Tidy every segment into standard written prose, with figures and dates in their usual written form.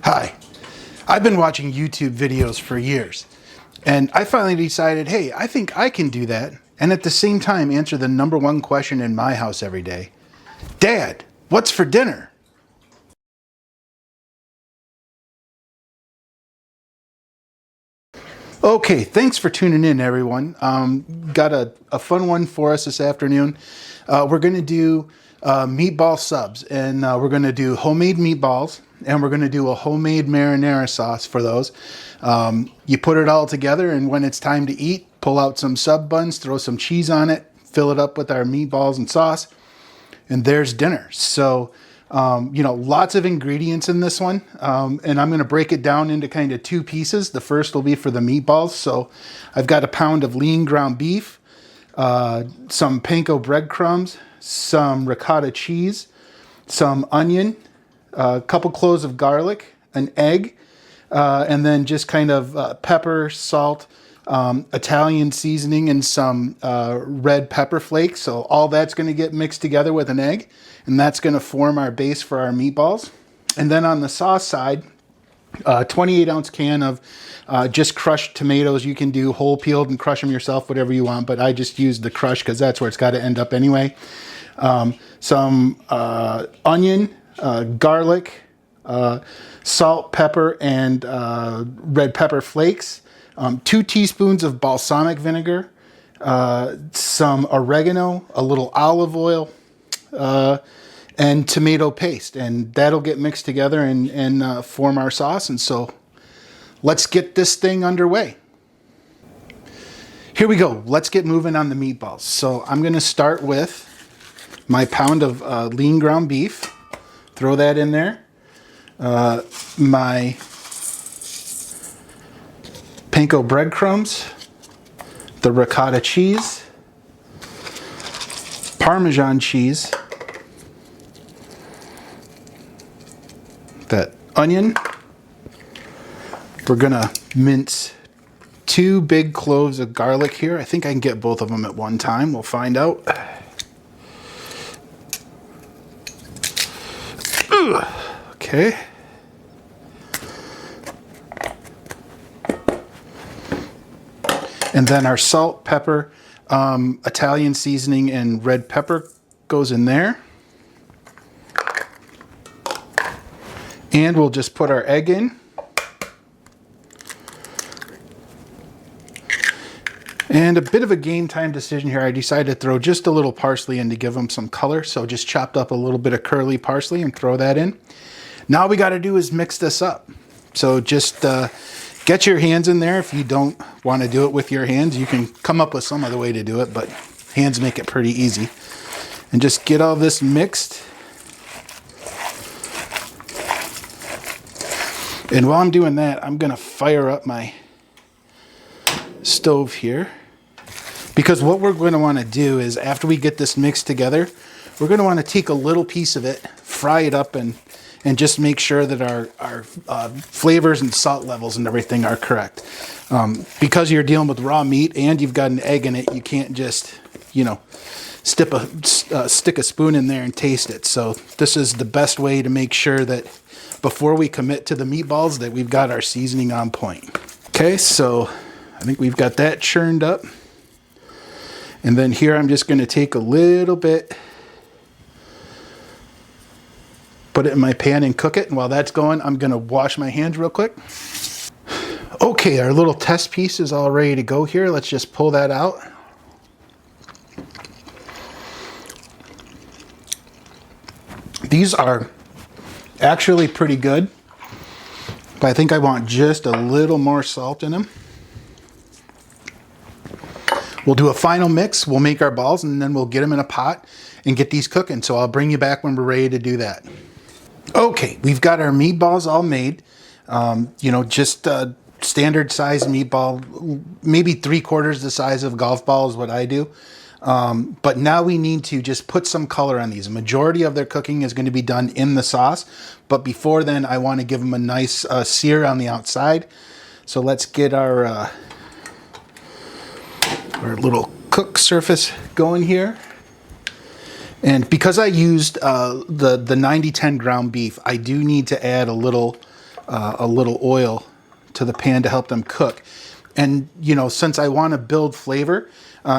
Hi, I've been watching YouTube videos for years, and I finally decided, hey, I think I can do that, and at the same time answer the number one question in my house every day. Dad, what's for dinner? Okay, thanks for tuning in, everyone. Got a fun one for us this afternoon. We're going to do meatball subs, and we're going to do homemade meatballs, and we're going to do a homemade marinara sauce for those. You put it all together, and when it's time to eat, pull out some sub buns, throw some cheese on it, fill it up with our meatballs and sauce, and there's dinner. So, lots of ingredients in this one. And I'm going to break it down into kind of two pieces. The first will be for the meatballs. So I've got a pound of lean ground beef, some panko breadcrumbs, some ricotta cheese, some onion, a couple cloves of garlic, an egg, and then just kind of pepper, salt, Italian seasoning, and some red pepper flakes. So all that's going to get mixed together with an egg, and that's going to form our base for our meatballs. And then on the sauce side, 28-ounce can of just crushed tomatoes. You can do whole peeled and crush them yourself, whatever you want, but I just use the crush because that's where it's got to end up anyway. Some onion, garlic, salt, pepper, and red pepper flakes, 2 teaspoons of balsamic vinegar, some oregano, a little olive oil, and tomato paste. And that'll get mixed together and form our sauce. And so let's get this thing underway. Here we go. Let's get moving on the meatballs. So I'm going to start with my pound of lean ground beef. Throw that in there. My panko breadcrumbs, the ricotta cheese, Parmesan cheese, that onion. We're gonna mince 2 big cloves of garlic here. I think I can get both of them at one time. We'll find out. Okay. And then our salt, pepper, Italian seasoning, and red pepper goes in there. And we'll just put our egg in. And a bit of a game time decision here. I decided to throw just a little parsley in to give them some color. So just chopped up a little bit of curly parsley and throw that in. Now all we got to do is mix this up. So just get your hands in there. If you don't want to do it with your hands, you can come up with some other way to do it, but hands make it pretty easy. And just get all this mixed. And while I'm doing that, I'm going to fire up my stove here. Because what we're going to want to do is, after we get this mixed together, we're going to want to take a little piece of it, fry it up, and just make sure that our flavors and salt levels and everything are correct. Because you're dealing with raw meat and you've got an egg in it, you can't just, stick a spoon in there and taste it. So this is the best way to make sure that before we commit to the meatballs that we've got our seasoning on point. Okay, so I think we've got that churned up. And then here I'm just going to take a little bit, put it in my pan and cook it. And while that's going, I'm going to wash my hands real quick. Okay, our little test piece is all ready to go here. Let's just pull that out. These are actually pretty good, but I think I want just a little more salt in them. We'll do a final mix, we'll make our balls, and then we'll get them in a pot and get these cooking. So I'll bring you back when we're ready to do that. Okay, we've got our meatballs all made. Just a standard size meatball, maybe 3/4 the size of a golf ball is what I do. But now we need to just put some color on these. A majority of their cooking is going to be done in the sauce. But before then, I want to give them a nice sear on the outside. So let's get our little cook surface going here. And because I used the 90-10 ground beef, I do need to add a little a little oil to the pan to help them cook. And you know, since I want to build flavor,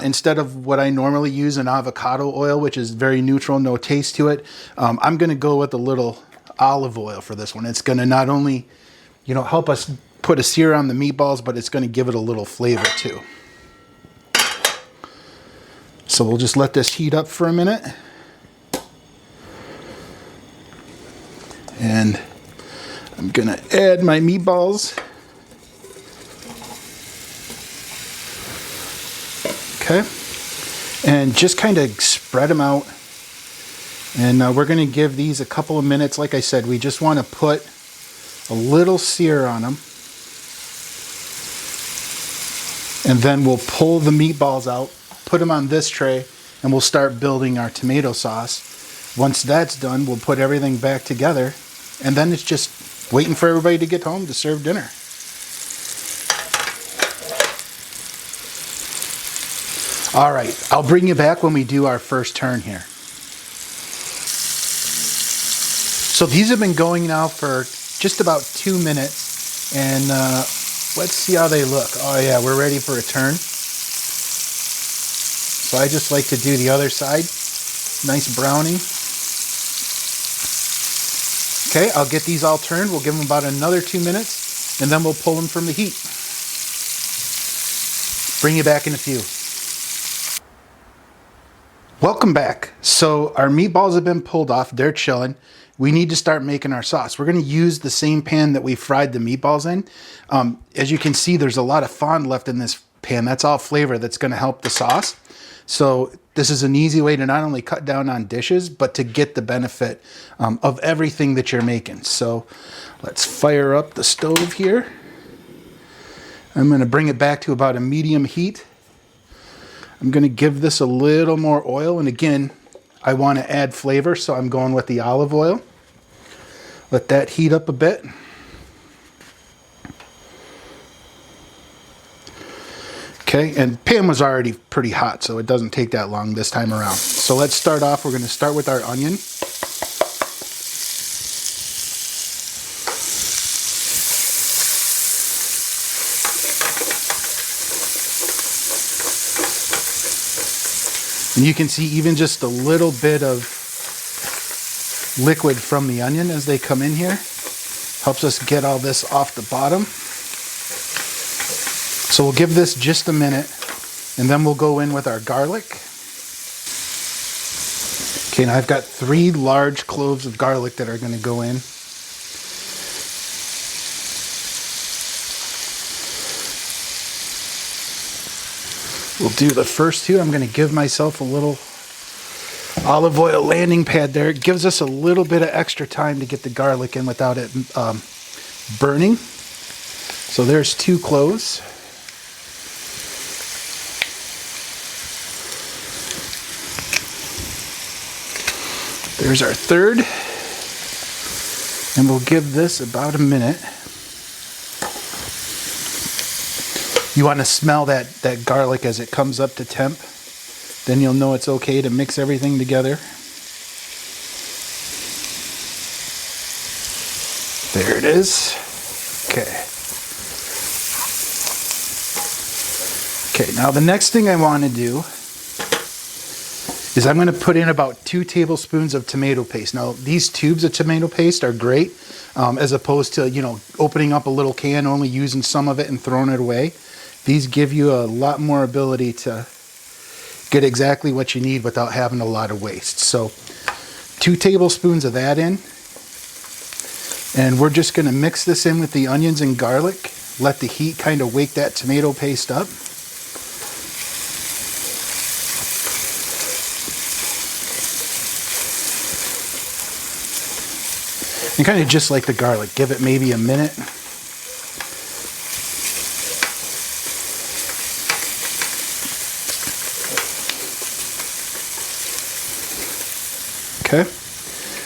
instead of what I normally use, an avocado oil, which is very neutral, no taste to it, I'm going to go with a little olive oil for this one. It's going to not only, you know, help us put a sear on the meatballs, but it's going to give it a little flavor too. So we'll just let this heat up for a minute. And I'm going to add my meatballs. Okay. And just kind of spread them out. And we're going to give these a couple of minutes. Like I said, we just want to put a little sear on them. And then we'll pull the meatballs out, put them on this tray, and we'll start building our tomato sauce. Once that's done, we'll put everything back together, and then it's just waiting for everybody to get home to serve dinner. All right, I'll bring you back when we do our first turn here. So these have been going now for just about 2 minutes, and let's see how they look. Oh yeah, we're ready for a turn. So I just like to do the other side. Nice browning. Okay, I'll get these all turned. We'll give them about another 2 minutes, and then we'll pull them from the heat. Bring you back in a few. Welcome back. So our meatballs have been pulled off. They're chilling. We need to start making our sauce. We're going to use the same pan that we fried the meatballs in. As you can see, there's a lot of fond left in this pan. That's all flavor that's going to help the sauce. So this is an easy way to not only cut down on dishes, but to get the benefit of everything that you're making. So let's fire up the stove here. I'm going to bring it back to about a medium heat. I'm going to give this a little more oil. And again, I want to add flavor, so I'm going with the olive oil. Let that heat up a bit. Okay, and pan was already pretty hot, so it doesn't take that long this time around. So let's start off. We're going to start with our onion. And you can see even just a little bit of liquid from the onion as they come in here helps us get all this off the bottom. So we'll give this just a minute, and then we'll go in with our garlic. Okay, now I've got 3 large cloves of garlic that are going to go in. We'll do the first 2. I'm going to give myself a little olive oil landing pad there. It gives us a little bit of extra time to get the garlic in without it burning. So there's 2 cloves. There's our third. And we'll give this about a minute. You want to smell that garlic as it comes up to temp. Then you'll know it's okay to mix everything together. There it is. Okay. Okay, now the next thing I want to do is I'm going to put in about 2 tablespoons of tomato paste. Now, these tubes of tomato paste are great, as opposed to, you know, opening up a little can, only using some of it and throwing it away. These give you a lot more ability to get exactly what you need without having a lot of waste. So 2 tablespoons of that in. And we're just going to mix this in with the onions and garlic. Let the heat kind of wake that tomato paste up. And kind of just like the garlic, give it maybe a minute. Okay.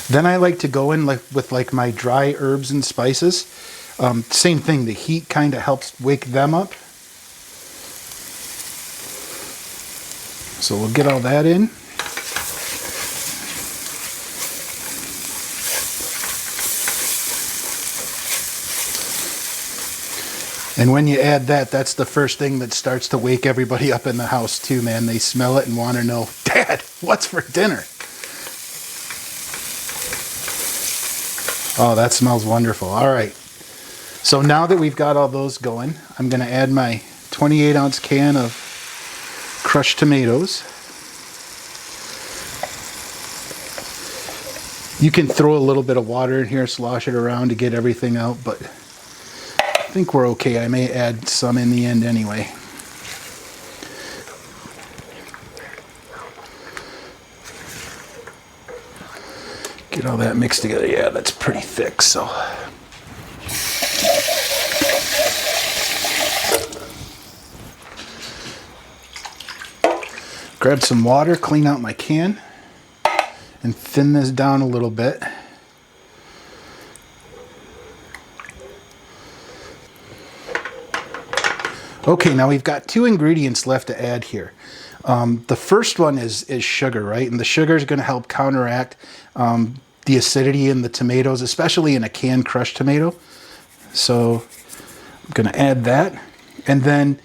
Then I like to go in with my dry herbs and spices. Same thing, the heat kind of helps wake them up. So we'll get all that in. And when you add that, that's the first thing that starts to wake everybody up in the house too, man. They smell it and want to know, Dad, what's for dinner? Oh, that smells wonderful. All right. So now that we've got all those going, I'm going to add my 28-ounce can of crushed tomatoes. You can throw a little bit of water in here, slosh it around to get everything out, but I think we're okay. I may add some in the end anyway. Get all that mixed together. Yeah, that's pretty thick, so. Grab some water, clean out my can, and thin this down a little bit. Okay, now we've got 2 ingredients left to add here. The first one is sugar, right? And the sugar is going to help counteract the acidity in the tomatoes, especially in a canned crushed tomato. So I'm going to add that. And then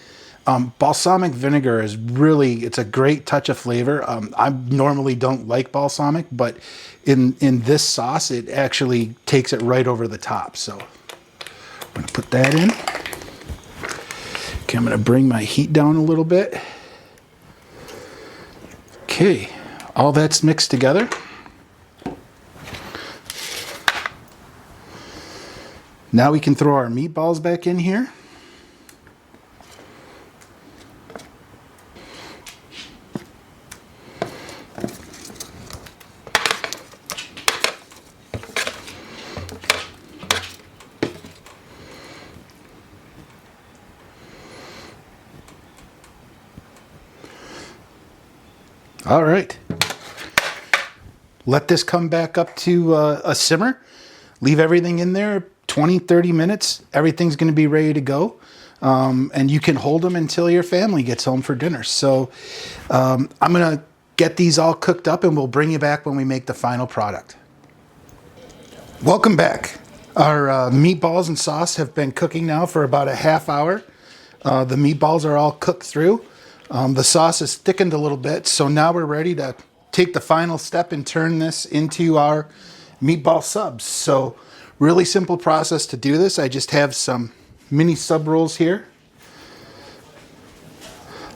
balsamic vinegar is really, it's a great touch of flavor. I normally don't like balsamic, but in this sauce, it actually takes it right over the top. So I'm going to put that in. Okay, I'm going to bring my heat down a little bit. Okay, all that's mixed together. Now we can throw our meatballs back in here. All right. Let this come back up to a simmer. Leave everything in there 20-30 minutes. Everything's going to be ready to go. And you can hold them until your family gets home for dinner. So I'm going to get these all cooked up and we'll bring you back when we make the final product. Welcome back. Our meatballs and sauce have been cooking now for about a half hour. The meatballs are all cooked through. The sauce is thickened a little bit, so now we're ready to take the final step and turn this into our meatball subs. So really simple process to do this. I just have some mini sub rolls here.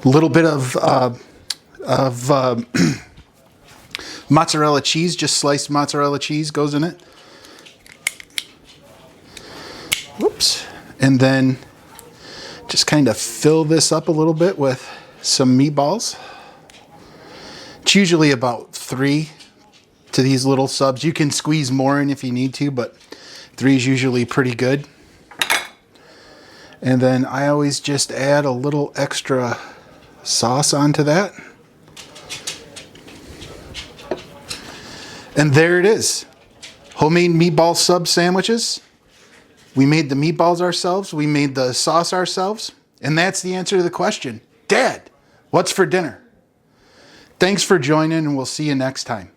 A little bit of mozzarella cheese, just sliced mozzarella cheese goes in it. Whoops. And then just kind of fill this up a little bit with some meatballs. It's usually about 3 to these little subs. You can squeeze more in if you need to, but 3 is usually pretty good. And then I always just add a little extra sauce onto that. And there it is. Homemade meatball sub sandwiches. We made the meatballs ourselves. We made the sauce ourselves. And that's the answer to the question. Dad, what's for dinner? Thanks for joining, and we'll see you next time.